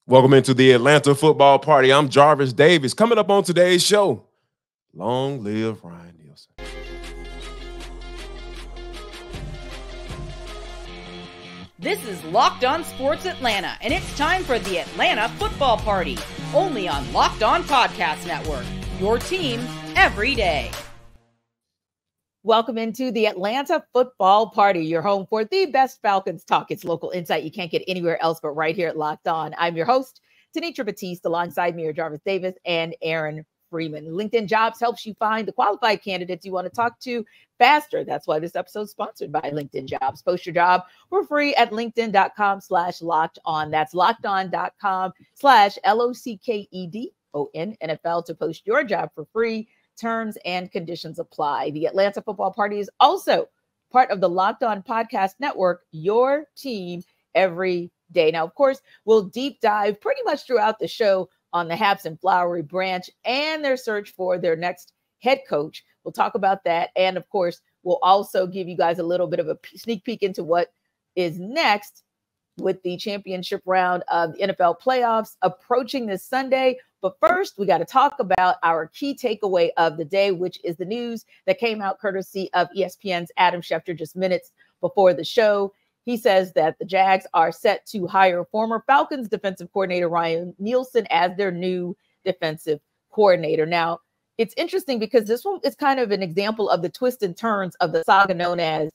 Welcome into the Atlanta football party. I'm Jarvis Davis. Coming up on today's show, long live Ryan Nielsen. This is Locked On Sports Atlanta, and it's time for the Atlanta football party, only on Locked On Podcast Network, your team every day. Welcome into the Atlanta football party, your home for the best Falcons talk. It's local insight you can't get anywhere else but right here at Locked On. I'm your host, Tenitra Batiste. Alongside me are Jarvis Davis and Aaron Freeman. LinkedIn Jobs helps you find the qualified candidates you want to talk to faster. That's why this episode is sponsored by LinkedIn Jobs. Post your job for free at linkedin.com/locked on. That's lockedon.com/LOCKEDON NFL to post your job for free. Terms and conditions apply. The Atlanta football party is also part of the Locked On Podcast Network, your team every day. Now, of course, we'll deep dive pretty much throughout the show on the Haps and Flowery Branch and their search for their next head coach. We'll talk about that. And of course, we'll also give you guys a little bit of a sneak peek into what is next with the championship round of the NFL playoffs approaching this Sunday. But first, we got to talk about our key takeaway of the day, which is the news that came out courtesy of ESPN's Adam Schefter just minutes before the show. He says that the Jags are set to hire former Falcons defensive coordinator Ryan Nielsen as their new defensive coordinator. Now, it's interesting because this one is kind of an example of the twists and turns of the saga known as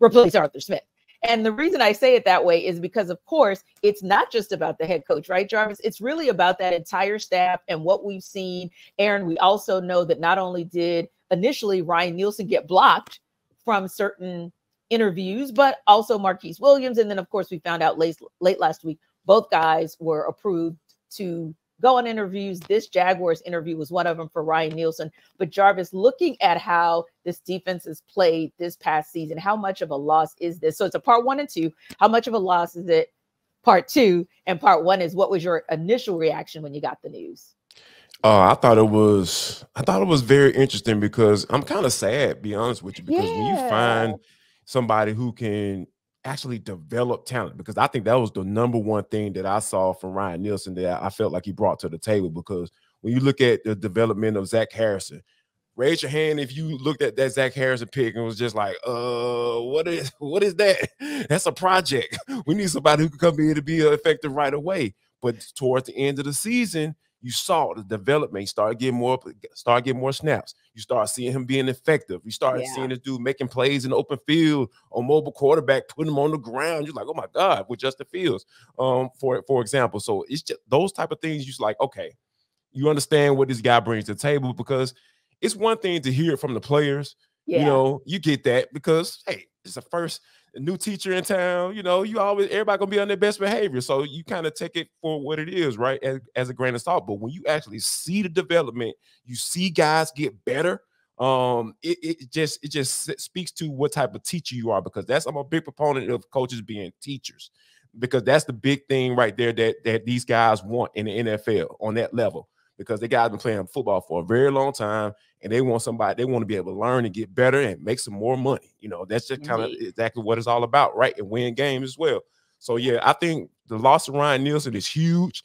Replace Arthur Smith. And the reason I say it that way is because, of course, it's not just about the head coach, right, Jarvis? It's really about that entire staff and what we've seen. Aaron, we also know that not only did initially Ryan Nielsen get blocked from certain interviews, but also Marquise Williams. And then, of course, we found out late last week, both guys were approved to go on interviews. This Jaguars interview was one of them for Ryan Nielsen. But Jarvis, looking at how this defense has played this past season, how much of a loss is this? So it's a part 1 and 2. How much of a loss is it? Part 2 and part 1 is, what was your initial reaction when you got the news? I thought it was very interesting because I'm kind of sad, be honest with you, because when you find somebody who can actually develop talent, because I think that was the number one thing that I saw from Ryan Nielsen that I felt like he brought to the table. Because when you look at the development of Zach Harrison, raise your hand if you looked at that Zach Harrison pick and was just like, what is that? That's a project. We need somebody who can come in to be effective right away. But towards the end of the season, you saw the development. He started getting more snaps. You start seeing him being effective. You started seeing this dude making plays in the open field on mobile quarterback, putting him on the ground. You're like, oh my God, with Justin Fields, for example. So it's just those type of things. You're like, okay, you understand what this guy brings to the table, because it's one thing to hear it from the players. You know, you get that because, hey, it's a new teacher in town. You know, everybody gonna be on their best behavior. So you kind of take it for what it is, right? As a grain of salt. But when you actually see the development, you see guys get better. It just speaks to what type of teacher you are, because I'm a big proponent of coaches being teachers, because that's the big thing right there that these guys want in the NFL on that level, because the guys been playing football for a very long time. And they want to be able to learn and get better and make some more money. You know, that's just kind of exactly what it's all about, right? And win games as well. So, yeah, I think the loss of Ryan Nielsen is huge.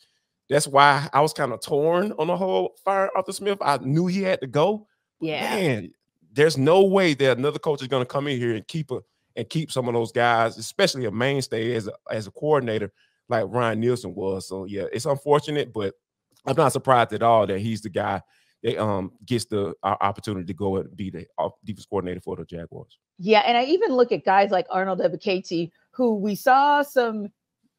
That's why I was kind of torn on the whole fire Arthur Smith. I knew he had to go. Man, there's no way that another coach is going to come in here and keep some of those guys, especially a mainstay as a coordinator like Ryan Nielsen was. So, yeah, it's unfortunate, but I'm not surprised at all that he's the guy that gets the opportunity to go and be the defense coordinator for the Jaguars. Yeah, and I even look at guys like Arnold Ebiketie, who we saw some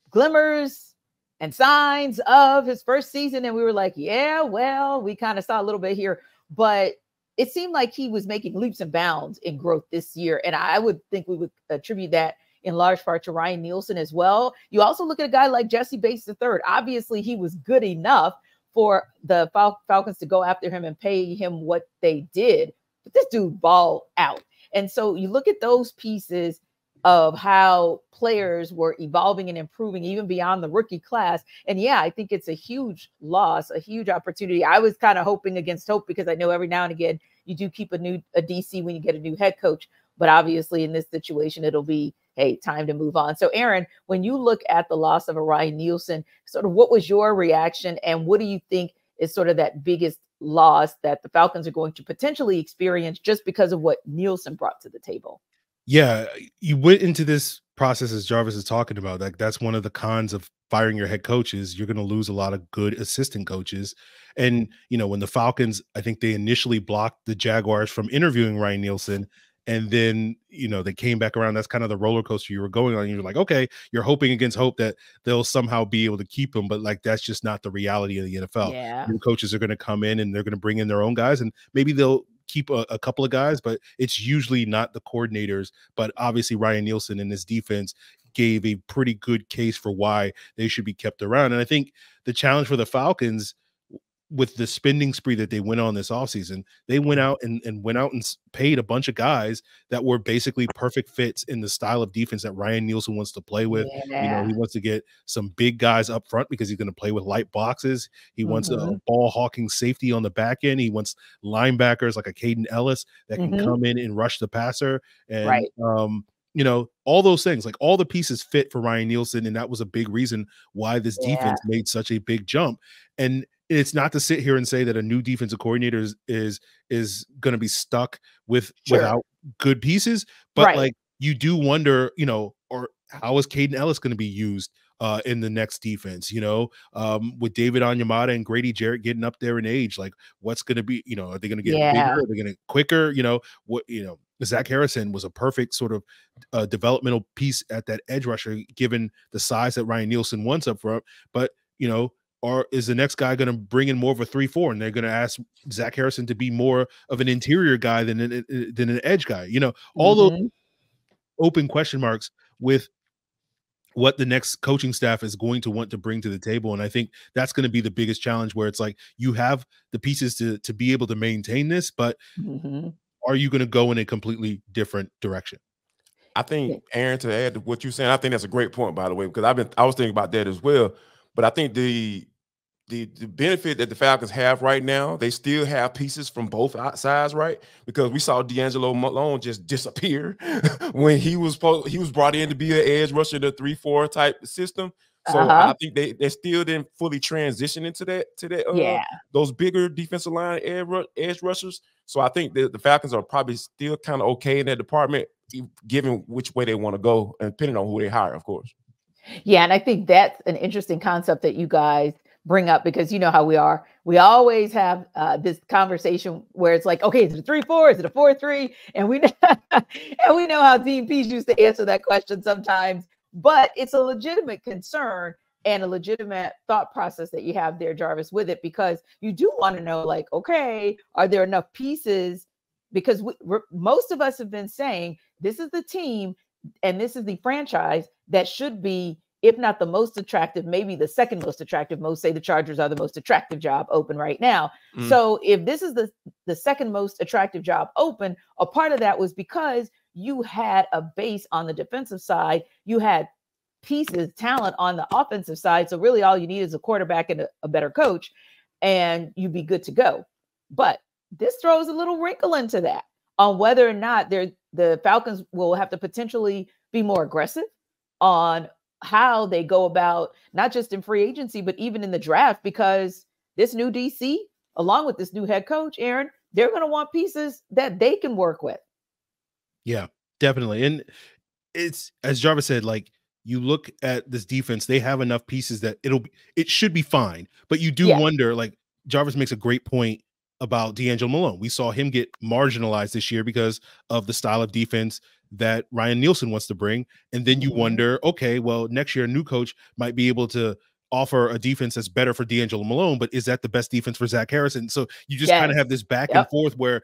glimmers and signs of his first season, and we were like, yeah, well, we kind of saw a little bit here, but it seemed like he was making leaps and bounds in growth this year, and I would think we would attribute that in large part to Ryan Nielsen as well. You also look at a guy like Jesse Bates III. Obviously, he was good enough for the Falcons to go after him and pay him what they did. But this dude balled out. And so you look at those pieces of how players were evolving and improving even beyond the rookie class. And yeah, I think it's a huge loss, a huge opportunity. I was kind of hoping against hope, because I know every now and again you do keep a DC when you get a new head coach. But obviously in this situation, it'll be hey, time to move on. So Aaron, when you look at the loss of a Ryan Nielsen, sort of what was your reaction, and what do you think is sort of that biggest loss that the Falcons are going to potentially experience just because of what Nielsen brought to the table? Yeah, you went into this process, as Jarvis is talking about, like that's one of the cons of firing your head coaches. You're going to lose a lot of good assistant coaches. And, you know, when the Falcons, I think they initially blocked the Jaguars from interviewing Ryan Nielsen, and then, you know, they came back around. That's kind of the roller coaster you were going on. You're like, okay, you're hoping against hope that they'll somehow be able to keep him. But like, that's just not the reality of the NFL. Yeah. New coaches are going to come in and they're going to bring in their own guys, and maybe they'll keep a couple of guys, but it's usually not the coordinators. But obviously Ryan Nielsen and his defense gave a pretty good case for why they should be kept around. And I think the challenge for the Falcons, with the spending spree that they went on this offseason, they went out and paid a bunch of guys that were basically perfect fits in the style of defense that Ryan Nielsen wants to play with. Yeah. You know, he wants to get some big guys up front because he's going to play with light boxes. He wants a ball hawking safety on the back end. He wants linebackers like a Caden Ellis that can come in and rush the passer. And, you know, all those things, like all the pieces fit for Ryan Nielsen. And that was a big reason why this defense made such a big jump. And it's not to sit here and say that a new defensive coordinator is going to be stuck without good pieces, but like you do wonder, you know, or how is Caden Ellis going to be used in the next defense? You know, with David Onyemata and Grady Jarrett getting up there in age, like what's going to be, you know, are they going to get bigger? Are they going to quicker? You know, what, you know, Zach Harrison was a perfect sort of developmental piece at that edge rusher, given the size that Ryan Nielsen wants up front, but you know. Or is the next guy going to bring in more of a 3-4, and they're going to ask Zach Harrison to be more of an interior guy than an edge guy? You know, all those open question marks with what the next coaching staff is going to want to bring to the table. And I think that's going to be the biggest challenge, where it's like you have the pieces to be able to maintain this, but are you going to go in a completely different direction? I think, Aaron, to add to what you're saying, I think that's a great point, by the way, because I was thinking about that as well. But I think the benefit that the Falcons have right now, they still have pieces from both sides, right? Because we saw D'Angelo Malone just disappear when he was brought in to be an edge rusher, the 3-4 type system. So I think they still didn't fully transition into that those bigger defensive line edge rushers. So I think the Falcons are probably still kind of okay in that department, given which way they want to go, and depending on who they hire, of course. Yeah, and I think that's an interesting concept that you guys bring up, because you know how we are. We always have this conversation where it's like, okay, is it a 3-4? Is it a 4-3? And we know how Team Peace used to answer that question sometimes, but it's a legitimate concern and a legitimate thought process that you have there, Jarvis, with it, because you do want to know, like, okay, are there enough pieces? Because most of us have been saying this is the team and this is the franchise that should be, if not the most attractive, maybe the second most attractive. Most say the Chargers are the most attractive job open right now. So if this is the second most attractive job open, a part of that was because you had a base on the defensive side. You had pieces, talent on the offensive side. So really all you need is a quarterback and a better coach, and you'd be good to go. But this throws a little wrinkle into that on whether or not the Falcons will have to potentially be more aggressive on how they go about, not just in free agency, but even in the draft, because this new DC, along with this new head coach, Aaron, they're going to want pieces that they can work with. Yeah, definitely. And it's, as Jarvis said, like, you look at this defense, they have enough pieces that it should be fine. But you do wonder, like Jarvis makes a great point about D'Angelo Malone. We saw him get marginalized this year because of the style of defense that Ryan Nielsen wants to bring. And then you wonder, okay, well, next year a new coach might be able to offer a defense that's better for D'Angelo Malone, but is that the best defense for Zach Harrison? So you just kind of have this back and forth where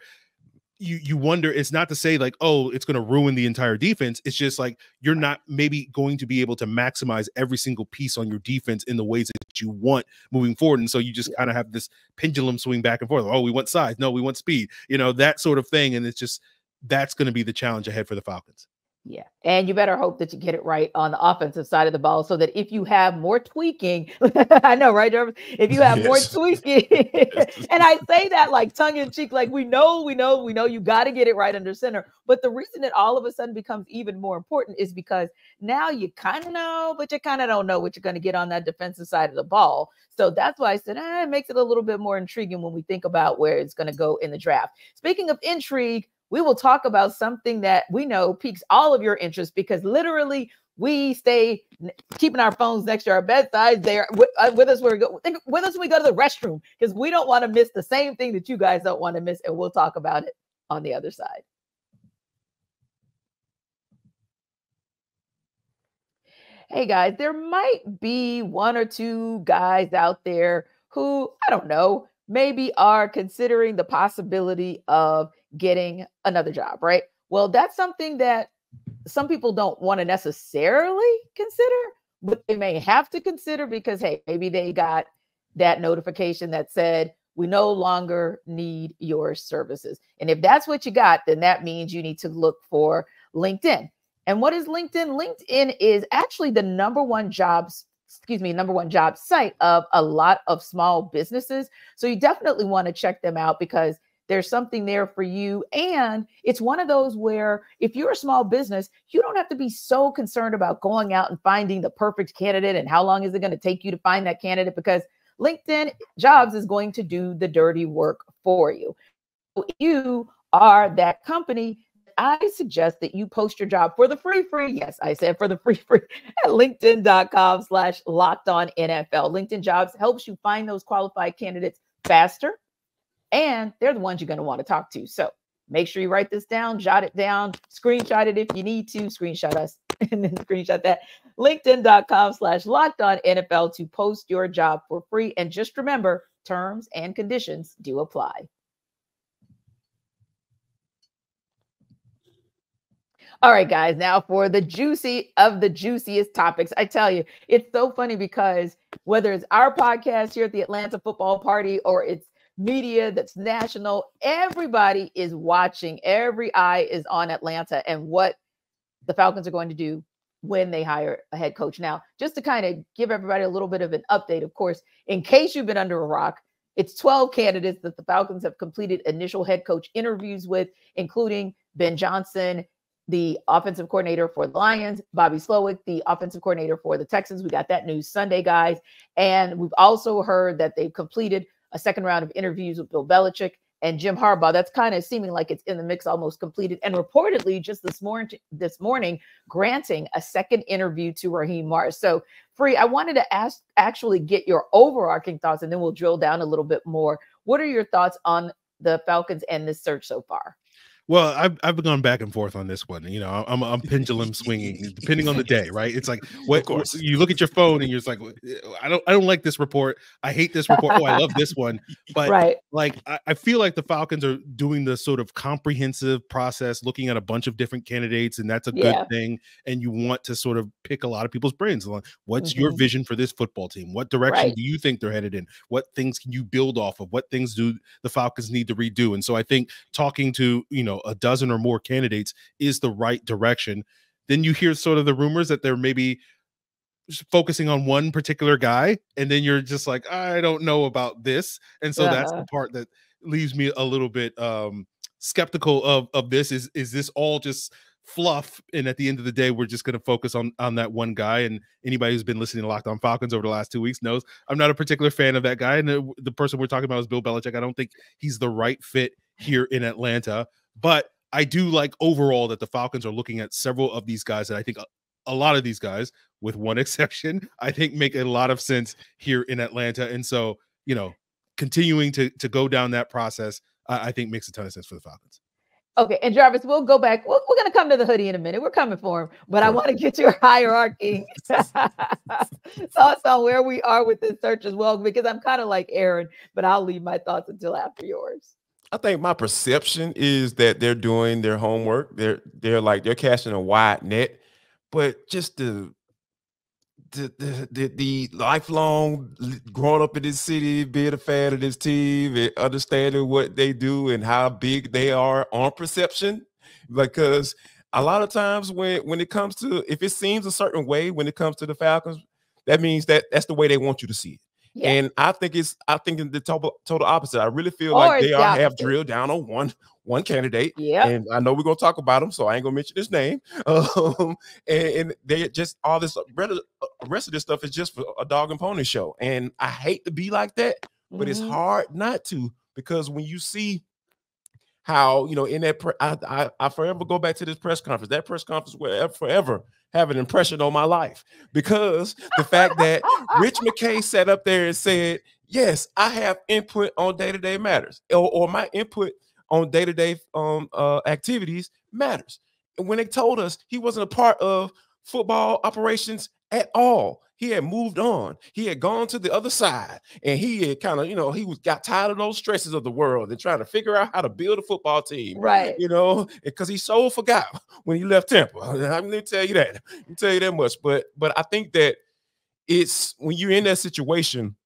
you wonder. It's not to say like, oh, it's going to ruin the entire defense. It's just like, you're not maybe going to be able to maximize every single piece on your defense in the ways that you want moving forward. And so you just kind of have this pendulum swing back and forth. Oh, we want size. No, we want speed, you know, that sort of thing. And it's just, that's going to be the challenge ahead for the Falcons. Yeah. And you better hope that you get it right on the offensive side of the ball so that if you have more tweaking, I know, right, Jarvis? If you have more tweaking, and I say that like tongue in cheek, like we know you got to get it right under center. But the reason it all of a sudden becomes even more important is because now you kind of know, but you kind of don't know what you're going to get on that defensive side of the ball. So that's why I said it makes it a little bit more intriguing when we think about where it's going to go in the draft. Speaking of intrigue, we will talk about something that we know piques all of your interest because literally we stay keeping our phones next to our bedsides there with us when we go to the restroom because we don't want to miss the same thing that you guys don't want to miss. And we'll talk about it on the other side. Hey guys, there might be one or two guys out there who, I don't know, maybe are considering the possibility of getting another job, right? Well, that's something that some people don't want to necessarily consider, but they may have to consider because, hey, maybe they got that notification that said, we no longer need your services. And if that's what you got, then that means you need to look for LinkedIn. And what is LinkedIn? LinkedIn is actually the number one job site of a lot of small businesses. So you definitely want to check them out because there's something there for you. And it's one of those where if you're a small business, you don't have to be so concerned about going out and finding the perfect candidate and how long is it going to take you to find that candidate because LinkedIn Jobs is going to do the dirty work for you. So if you are that company, I suggest that you post your job for the free. Yes, I said for the free at linkedin.com/lockedonnfl. LinkedIn Jobs helps you find those qualified candidates faster. And they're the ones you're going to want to talk to. So make sure you write this down, jot it down, screenshot it if you need to, screenshot us, and then screenshot that. LinkedIn.com/lockedonnfl to post your job for free. And just remember, terms and conditions do apply. All right, guys, now for the juicy of the juiciest topics. I tell you, it's so funny because whether it's our podcast here at the Atlanta Football Party or it's media that's national, everybody is watching. Every eye is on Atlanta and what the Falcons are going to do when they hire a head coach. Now, just to kind of give everybody a little bit of an update, of course, in case you've been under a rock, it's 12 candidates that the Falcons have completed initial head coach interviews with, including Ben Johnson, the offensive coordinator for the Lions, Bobby Slowick, the offensive coordinator for the Texans. We got that news Sunday, guys. And we've also heard that they've completed a second round of interviews with Bill Belichick and Jim Harbaugh. That's kind of seeming like it's in the mix, almost completed. And reportedly just this morning, granting a second interview to Raheem Morris. So, Free, I wanted to actually get your overarching thoughts, and then we'll drill down a little bit more. What are your thoughts on the Falcons and this search so far? Well, I've gone back and forth on this one. You know, I'm pendulum swinging depending on the day, right? It's like what you look at your phone and you're just like, I don't like this report. I hate this report. Oh, I love this one. But right. Like I feel like the Falcons are doing the sort of comprehensive process, looking at a bunch of different candidates, and that's a good thing. And you want to sort of pick a lot of people's brains. Like, what's your vision for this football team? What direction do you think they're headed in? What things can you build off of? What things do the Falcons need to redo? And so I think talking to, you know, a dozen or more candidates is the right direction. Then you hear sort of the rumors that they're maybe focusing on one particular guy, and then you're just like, I don't know about this. And so that's the part that leaves me a little bit skeptical of this. Is this all just fluff? And at the end of the day, we're just going to focus on that one guy. And anybody who's been listening to Locked On Falcons over the last 2 weeks knows I'm not a particular fan of that guy. And the person we're talking about is Bill Belichick. I don't think he's the right fit here in Atlanta. But I do like overall that the Falcons are looking at several of these guys that I think a lot of these guys, with one exception, I think make a lot of sense here in Atlanta. And so, you know, continuing to go down that process, I think makes a ton of sense for the Falcons. Okay, and Jarvis, we'll go back. We're going to come to the hoodie in a minute. We're coming for him, but I want to get your hierarchy thoughts on where we are with this search as well, because I'm kind of like Aaron, but I'll leave my thoughts until after yours. I think my perception is that they're doing their homework. They're casting a wide net, but just the lifelong growing up in this city, being a fan of this team, and understanding what they do and how big they are on perception, because a lot of times when it comes to, if it seems a certain way when it comes to the Falcons, that means that's the way they want you to see it. Yeah. And I think in the total opposite. I really feel like they have drilled down on one candidate. Yeah. And I know we're gonna talk about him, so I ain't gonna mention his name. And they just, all this rest of this stuff is just for a dog and pony show. And I hate to be like that, but it's hard not to, because when you see how, in that I forever go back to this press conference. That press conference will forever have an impression on my life, because the fact that Rich McKay sat up there and said, yes, I have input on day-to-day matters, or my input on day-to-day activities matters. And when they told us he wasn't a part of football operations at all, he had moved on. He had gone to the other side, and he had kind of, got tired of those stresses of the world and trying to figure out how to build a football team. Right. Because he so forgot when he left Tampa. I'm going to tell you that. I tell you that much. But I think that it's when you're in that situation,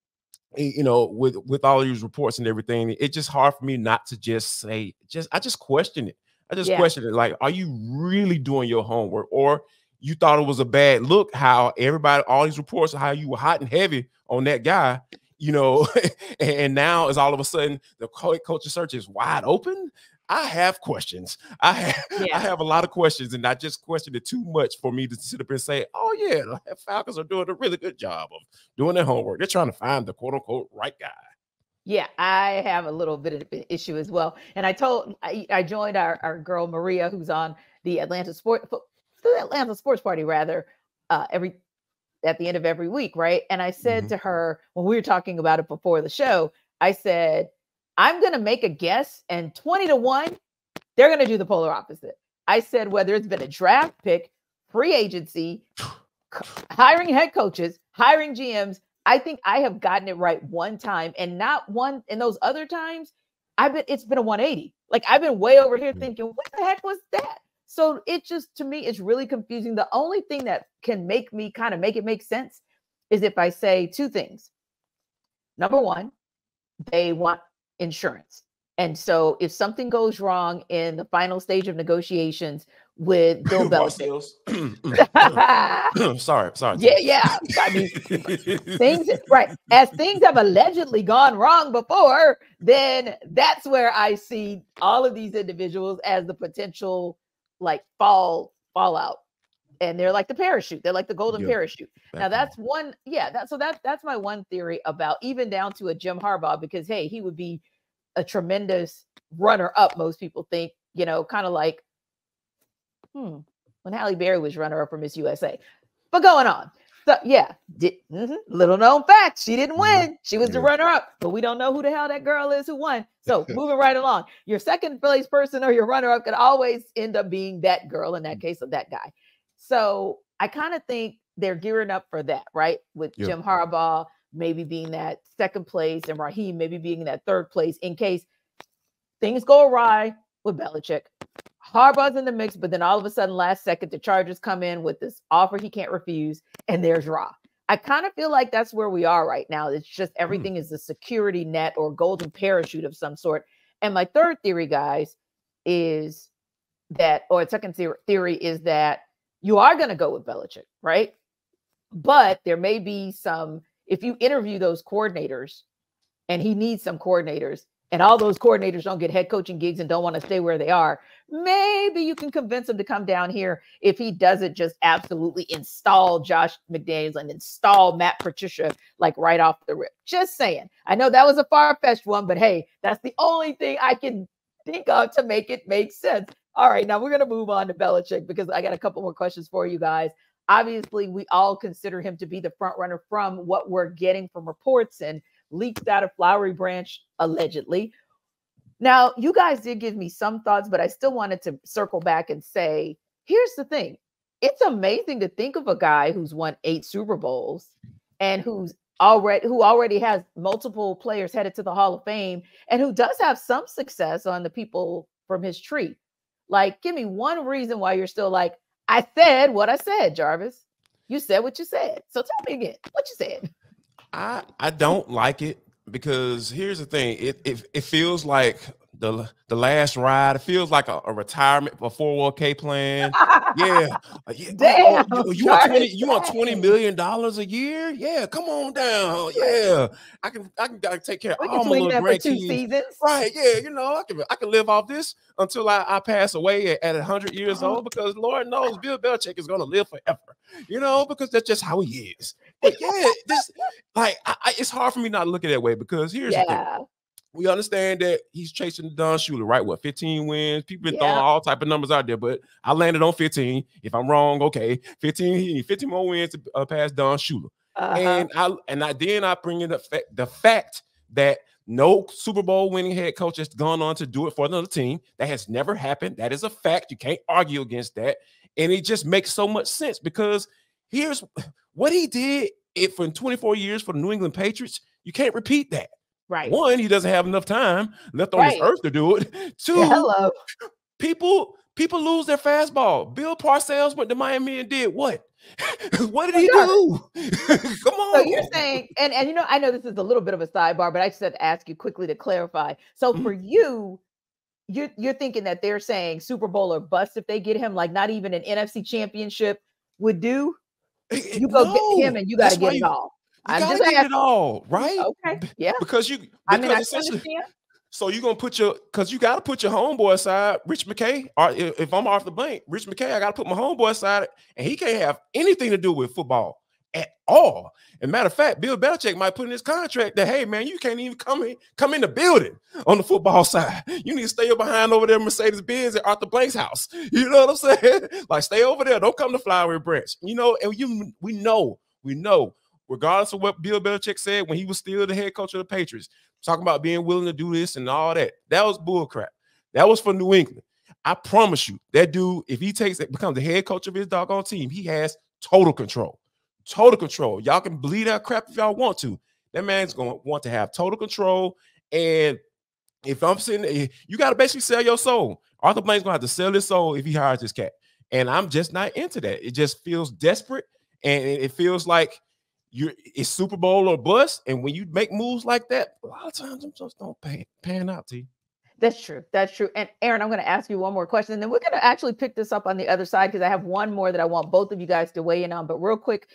with all these reports and everything, it's just hard for me not to just say, I just question it. Question it. Like, are you really doing your homework, or you thought it was a bad look how all these reports, how you were hot and heavy on that guy, and now is all of a sudden the coaching search is wide open? I have questions. I have a lot of questions, and I just questioned it too much for me to sit up and say, oh yeah, the Falcons are doing a really good job of doing their homework. They're trying to find the quote unquote right guy. Yeah, I have a little bit of an issue as well. And I joined our girl Maria, who's on the Atlanta Sports Party rather, at the end of every week, right? And I said to her, when we were talking about it before the show, I said, I'm going to make a guess, and 20-1, they're going to do the polar opposite. I said, whether it's been a draft pick, free agency, hiring head coaches, hiring GMs, I think I have gotten it right one time, and not one in those other times. It's been a 180. Like, I've been way over here thinking, what the heck was that? So it just, to me, it's really confusing. The only thing that can make it make sense is if I say two things. Number one, they want insurance. And so if something goes wrong in the final stage of negotiations with Bill Belichick. sorry. Yeah. I mean, as things have allegedly gone wrong before, then that's where I see all of these individuals as the potential fallout. And they're like the parachute. They're like the golden parachute. Now that's one. Yeah. That's my one theory about, even down to a Jim Harbaugh, because, hey, he would be a tremendous runner up. Most people think, kind of like, when Halle Berry was runner up for Miss USA, but going on. So yeah, little known fact, she didn't win. She was the runner up, but we don't know who the hell that girl is who won. So moving right along, your second place person or your runner up could always end up being that girl, in that case, of that guy. So I kind of think they're gearing up for that, right? With Jim Harbaugh maybe being that second place and Raheem maybe being that third place in case things go awry with Belichick. Harbaugh's in the mix, but then all of a sudden, last second, the Chargers come in with this offer he can't refuse, and there's Ra. I kind of feel like that's where we are right now. It's just everything is a security net or golden parachute of some sort. And my third theory, guys, is that, or second theory is that you are going to go with Belichick, right? But there may be some, if you interview those coordinators, and he needs some coordinators, and all those coordinators don't get head coaching gigs and don't want to stay where they are, maybe you can convince him to come down here if he doesn't just absolutely install Josh McDaniels and install Matt Patricia like right off the rip. Just saying. I know that was a far-fetched one, but hey, that's the only thing I can think of to make it make sense. All right, now we're going to move on to Belichick because I got a couple more questions for you guys. Obviously, we all consider him to be the front runner from what we're getting from reports and leaked out of Flowery Branch, allegedly. Now, you guys did give me some thoughts, but I still wanted to circle back and say, here's the thing. It's amazing to think of a guy who's won 8 Super Bowls and who already has multiple players headed to the Hall of Fame and who does have some success on the people from his tree. Like, give me one reason why you're still like, I said what I said, Jarvis. You said what you said. So tell me again what you said. I don't like it because here's the thing. It feels like the last ride. It feels like a retirement, a 401k plan. Yeah. Damn, you want $20 million a year? Yeah, come on down. Yeah, I can take care of all my little grandkids. Right? Yeah, I can live off this until I pass away at 100 years old, because Lord knows Bill Belichick is going to live forever. Because that's just how he is. But yeah, it's hard for me not to look at it that way, because here's the thing. We understand that he's chasing Don Shula, right? 15 wins. People been throwing all type of numbers out there, but I landed on 15. If I'm wrong, okay. 15 more wins to pass Don Shula. And I bring in the fact that no Super Bowl winning head coach has gone on to do it for another team. That has never happened. That is a fact. You can't argue against that. And it just makes so much sense, because here's what he did for 24 years for the New England Patriots. You can't repeat that. Right. One, he doesn't have enough time left on this earth to do it. Two, people lose their fastball. Bill Parcells went to Miami and did what? What did he do? Come on. So you're saying, and I know this is a little bit of a sidebar, but I just have to ask you quickly to clarify. So for you're thinking that they're saying Super Bowl or bust if they get him, like not even an NFC championship would do? You go get him and you got to get it all. You gotta get it all, right? Okay, yeah. Because essentially, so you're gonna because you gotta put your homeboy aside, Rich McKay. Or if I'm off the bank, Rich McKay, I gotta put my homeboy aside, and he can't have anything to do with football at all. As a matter of fact, Bill Belichick might put in his contract that, hey man, you can't even come in the building on the football side. You need to stay behind over there, Mercedes-Benz at Arthur Blank's house. You know what I'm saying? Like, stay over there. Don't come to Flowery Branch. And we know. Regardless of what Bill Belichick said when he was still the head coach of the Patriots, talking about being willing to do this and all that, that was bullcrap. That was for New England. I promise you, that dude, if he becomes the head coach of his doggone team, he has total control. Total control. Y'all can bleed out crap if y'all want to. That man's going to want to have total control. And if I'm sitting there, you got to basically sell your soul. Arthur Blank's going to have to sell his soul if he hires this cat. And I'm just not into that. It just feels desperate. And it feels like it's Super Bowl or bust, and when you make moves like that, a lot of times them just don't pan out to you. That's true. And Aaron, I'm going to ask you one more question, and then we're going to actually pick this up on the other side, because I have one more that I want both of you guys to weigh in on. But real quick,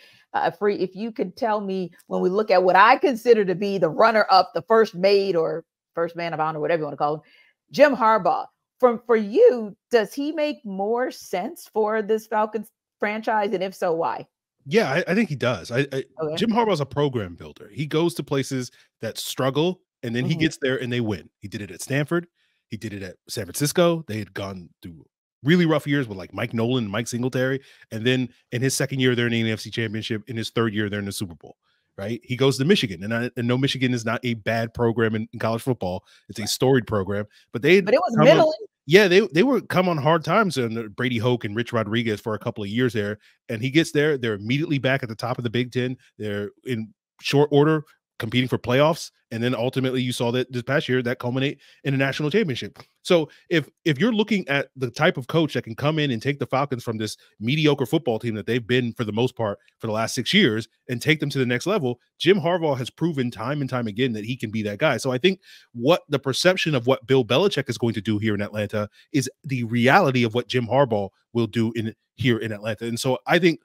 Free, if you could tell me, when we look at what I consider to be the runner-up, the first made or first man of honor, whatever you want to call him, Jim Harbaugh. For you, does he make more sense for this Falcons franchise, and if so, why? Yeah, I think he does. Jim Harbaugh's a program builder. He goes to places that struggle, and then he gets there and they win. He did it at Stanford. He did it at San Francisco. They had gone through really rough years with like Mike Nolan and Mike Singletary. And then in his second year, they're in the NFC Championship. In his third year, they're in the Super Bowl, right? He goes to Michigan. And no, Michigan is not a bad program in college football. It's a storied program. But it was middling. Yeah, they were come on hard times under Brady Hoke and Rich Rodriguez for a couple of years there. And he gets there. They're immediately back at the top of the Big Ten. They're in short order competing for playoffs. And then ultimately you saw that this past year that culminate in a national championship. So if you're looking at the type of coach that can come in and take the Falcons from this mediocre football team that they've been for the most part for the last 6 years and take them to the next level, Jim Harbaugh has proven time and time again that he can be that guy. So I think what the perception of what Bill Belichick is going to do here in Atlanta is the reality of what Jim Harbaugh will do here in Atlanta. And so I think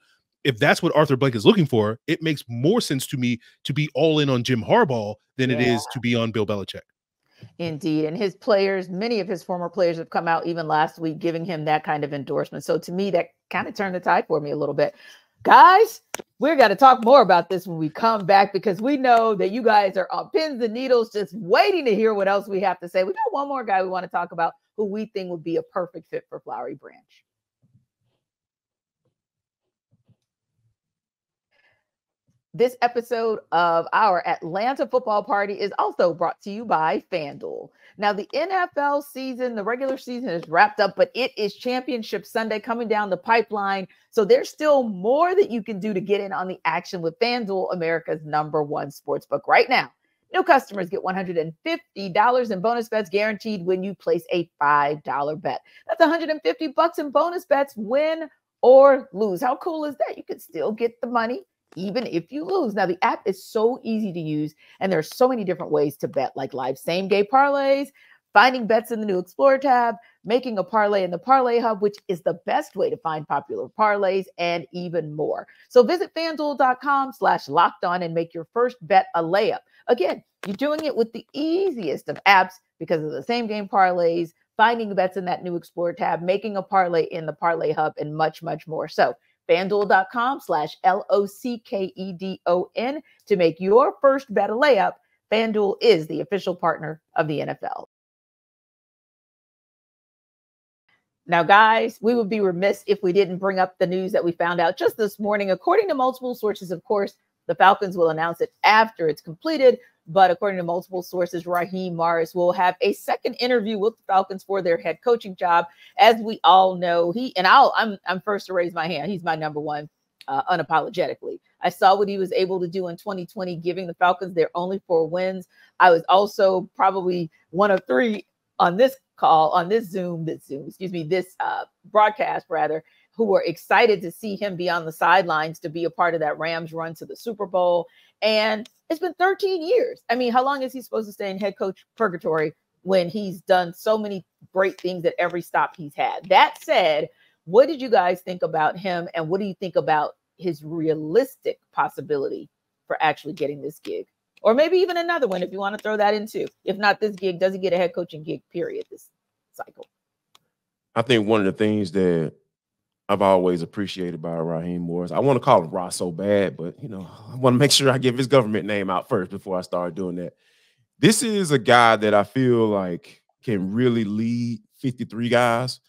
if that's what Arthur Blank is looking for, it makes more sense to me to be all in on Jim Harbaugh than it is to be on Bill Belichick. Indeed. And his players, many of his former players have come out even last week giving him that kind of endorsement. So to me, that kind of turned the tide for me a little bit. Guys, we're going to talk more about this when we come back, because we know that you guys are on pins and needles just waiting to hear what else we have to say. We got one more guy we want to talk about who we think would be a perfect fit for Flowery Branch. This episode of our Atlanta Football Party is also brought to you by FanDuel. Now, the NFL season, the regular season is wrapped up, but it is Championship Sunday coming down the pipeline. So there's still more that you can do to get in on the action with FanDuel, America's #1 sportsbook. Right now, new customers get $150 in bonus bets guaranteed when you place a $5 bet. That's $150 in bonus bets, win or lose. How cool is that? You can still get the money even if you lose. Now, the app is so easy to use, and there are so many different ways to bet, like live same-game parlays, finding bets in the new Explore tab, making a parlay in the Parlay Hub, which is the best way to find popular parlays, and even more. So visit FanDuel.com/lockedon and make your first bet a layup. Again, you're doing it with the easiest of apps because of the same game parlays, finding bets in that new Explore tab, making a parlay in the Parlay Hub, and much, much more. So FanDuel.com/LOCKEDON to make your first bet a layup. FanDuel is the official partner of the NFL. Now, guys, we would be remiss if we didn't bring up the news that we found out just this morning. According to multiple sources, of course, the Falcons will announce it after it's completed. But according to multiple sources, Raheem Morris will have a second interview with the Falcons for their head coaching job. As we all know, I'm first to raise my hand. He's my number one, unapologetically. I saw what he was able to do in 2020, giving the Falcons their only 4 wins. I was also probably one of 3 on this call, on this broadcast rather, who were excited to see him be on the sidelines to be a part of that Rams run to the Super Bowl. And it's been 13 years. I mean, how long is he supposed to stay in head coach purgatory when he's done so many great things at every stop he's had? That said, what did you guys think about him? And what do you think about his realistic possibility for actually getting this gig? Or maybe even another one if you want to throw that in too. If not this gig, does he get a head coaching gig, period, this cycle? I think one of the things that I've always appreciated about Raheem Morris, I want to call him Ross so bad, but, I want to make sure I give his government name out first before I start doing that. This is a guy that I feel like can really lead 53 guys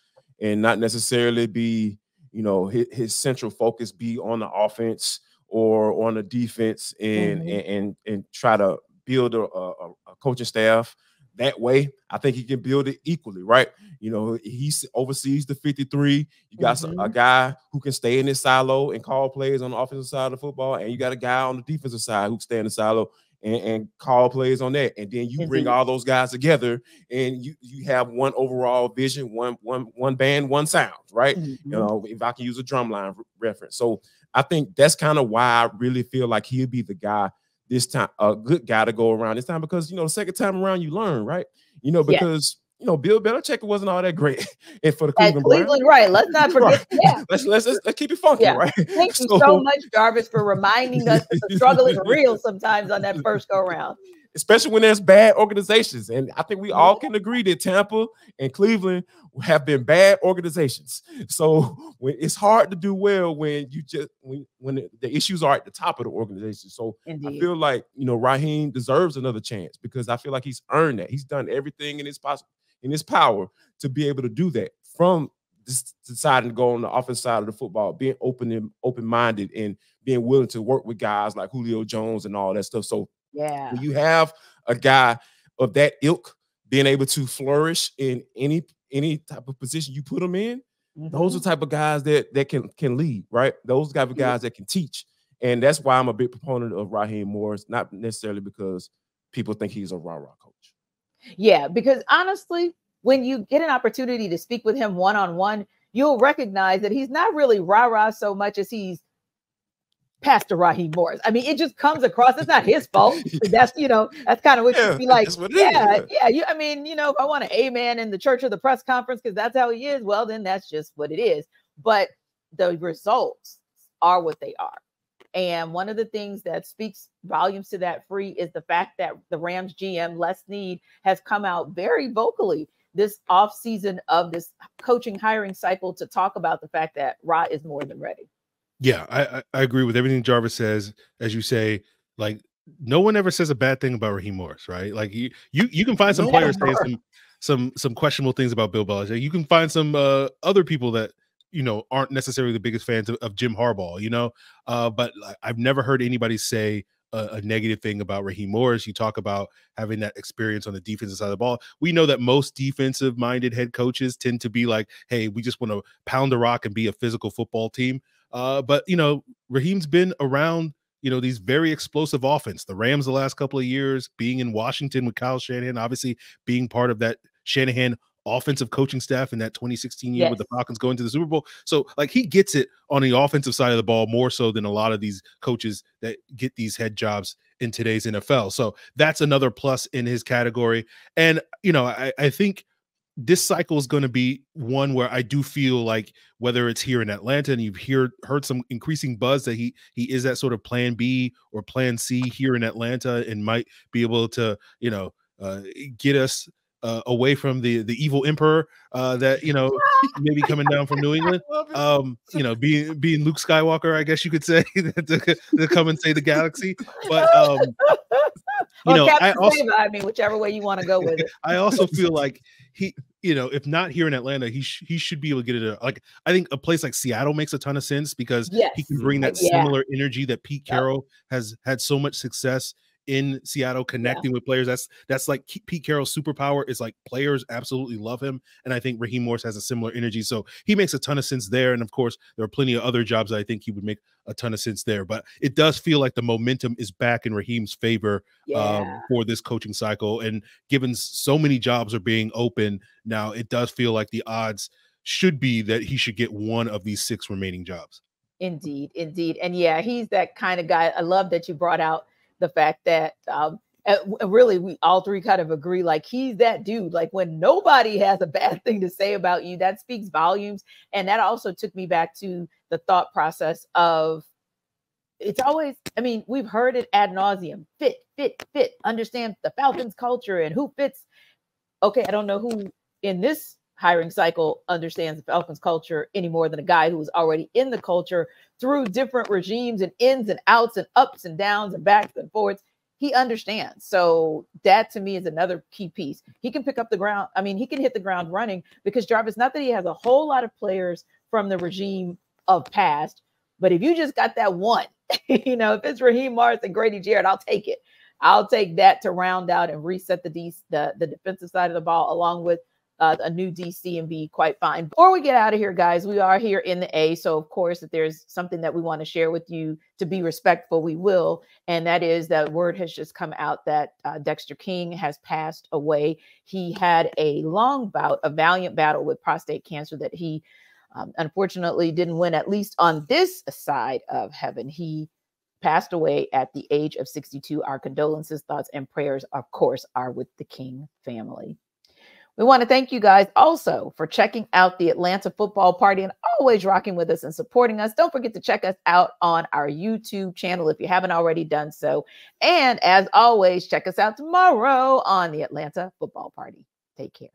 and not necessarily be, his central focus be on the offense or on the defense and try to build a coaching staff that way. I think he can build it equally, right? He oversees the 53. You got a guy who can stay in his silo and call plays on the offensive side of the football, and you got a guy on the defensive side who can stay in the silo and call plays on that. And then you bring all those guys together, and you have one overall vision, one band, one sound, right? If I can use a drumline reference. So I think that's kind of why I really feel like he'll be the guy this time, a good guy to go around this time, because the second time around you learn, right? Because Bill Belichick wasn't all that great and for the Cleveland Browns. Right? Let's not forget. Yeah, let's keep it funky, right? Thank you so much, Jarvis, for reminding us that the struggle is real sometimes on that first go round. Especially when there's bad organizations. And I think we all can agree that Tampa and Cleveland have been bad organizations. So it's hard to do well when when the issues are at the top of the organization. So I feel like, Raheem deserves another chance because I feel like he's earned that. He's done everything in his power to be able to do that, from deciding to go on the offensive side of the football, being open-minded and being willing to work with guys like Julio Jones and all that stuff. So when you have a guy of that ilk being able to flourish in any type of position you put him in, those are the type of guys that can lead, right? Those type of guys that can teach. And that's why I'm a big proponent of Raheem Morris, not necessarily because people think he's a rah-rah coach. Yeah, because honestly, when you get an opportunity to speak with him one-on-one, you'll recognize that he's not really rah-rah so much as he's Pastor Raheem Morris. I mean, it just comes across. It's not his fault. That's that's kind of what you'd be like. If I want an amen in the church or the press conference because that's how he is, well, then that's just what it is. But the results are what they are. And one of the things that speaks volumes to that, Free, is the fact that the Rams GM, Les Snead, has come out very vocally this offseason of this coaching hiring cycle to talk about the fact that Ra is more than ready. Yeah, I agree with everything Jarvis says. As you say, like, no one ever says a bad thing about Raheem Morris, right? Like you can find some players saying some questionable things about Bill Belichick. You can find some other people that aren't necessarily the biggest fans of Jim Harbaugh, but I've never heard anybody say a negative thing about Raheem Morris. You talk about having that experience on the defensive side of the ball. We know that most defensive-minded head coaches tend to be like, hey, we just want to pound the rock and be a physical football team. But Raheem's been around, these very explosive offense. The Rams the last couple of years, being in Washington with Kyle Shanahan, obviously being part of that Shanahan offensive coaching staff in that 2016 year with the Falcons going to the Super Bowl. So like he gets it on the offensive side of the ball more so than a lot of these coaches that get these head jobs in today's NFL. So that's another plus in his category. And, you know, I think this cycle is going to be one where I do feel like, whether it's here in Atlanta, and you've heard some increasing buzz that he is that sort of plan B or plan C here in Atlanta, and might be able to, you know, get us away from the evil emperor that, you know, maybe coming down from New England. You know, being Luke Skywalker, I guess you could say, to come and save the galaxy. But you know, I mean, whichever way you want to go with it. I also feel like he, you know, if not here in Atlanta, he should be able to get it. Like, I think a place like Seattle makes a ton of sense, because he can bring that similar energy that Pete Carroll has had so much success in Seattle, connecting with players. That's like Pete Carroll's superpower, is like players absolutely love him. And I think Raheem Morris has a similar energy. So he makes a ton of sense there. And of course, there are plenty of other jobs that I think he would make a ton of sense there. But it does feel like the momentum is back in Raheem's favor for this coaching cycle. And given so many jobs are being open now, it does feel like the odds should be that he should get one of these 6 remaining jobs. Indeed, indeed. And yeah, he's that kind of guy. I love that you brought out the fact that really we all three kind of agree, like, he's that dude. Like, when nobody has a bad thing to say about you, that speaks volumes. And that also took me back to the thought process of, it's always, I mean, we've heard it ad nauseum, fit, understand the Falcons culture and who fits. Okay, I don't know who in this hiring cycle understands the Falcons culture any more than a guy who was already in the culture through different regimes and ins and outs and ups and downs and backs and forwards. He understands. So that, to me, is another key piece. He can pick up the ground. I mean, he can hit the ground running, because Jarvis, not that he has a whole lot of players from the regime of past, but if you just got that one, you know, if it's Raheem Morris and Grady Jarrett, I'll take it. I'll take that to round out and reset the defensive side of the ball, along with a new DC, and be quite fine. Before we get out of here, guys, we are here in the A. So of course, if there's something that we want to share with you to be respectful, we will. And that is that word has just come out that Dexter King has passed away. He had a long bout, a valiant battle with prostate cancer that he unfortunately didn't win, at least on this side of heaven. He passed away at the age of 62. Our condolences, thoughts, and prayers, of course, are with the King family. We want to thank you guys also for checking out the Atlanta Football Party and always rocking with us and supporting us. Don't forget to check us out on our YouTube channel if you haven't already done so. And as always, check us out tomorrow on the Atlanta Football Party. Take care.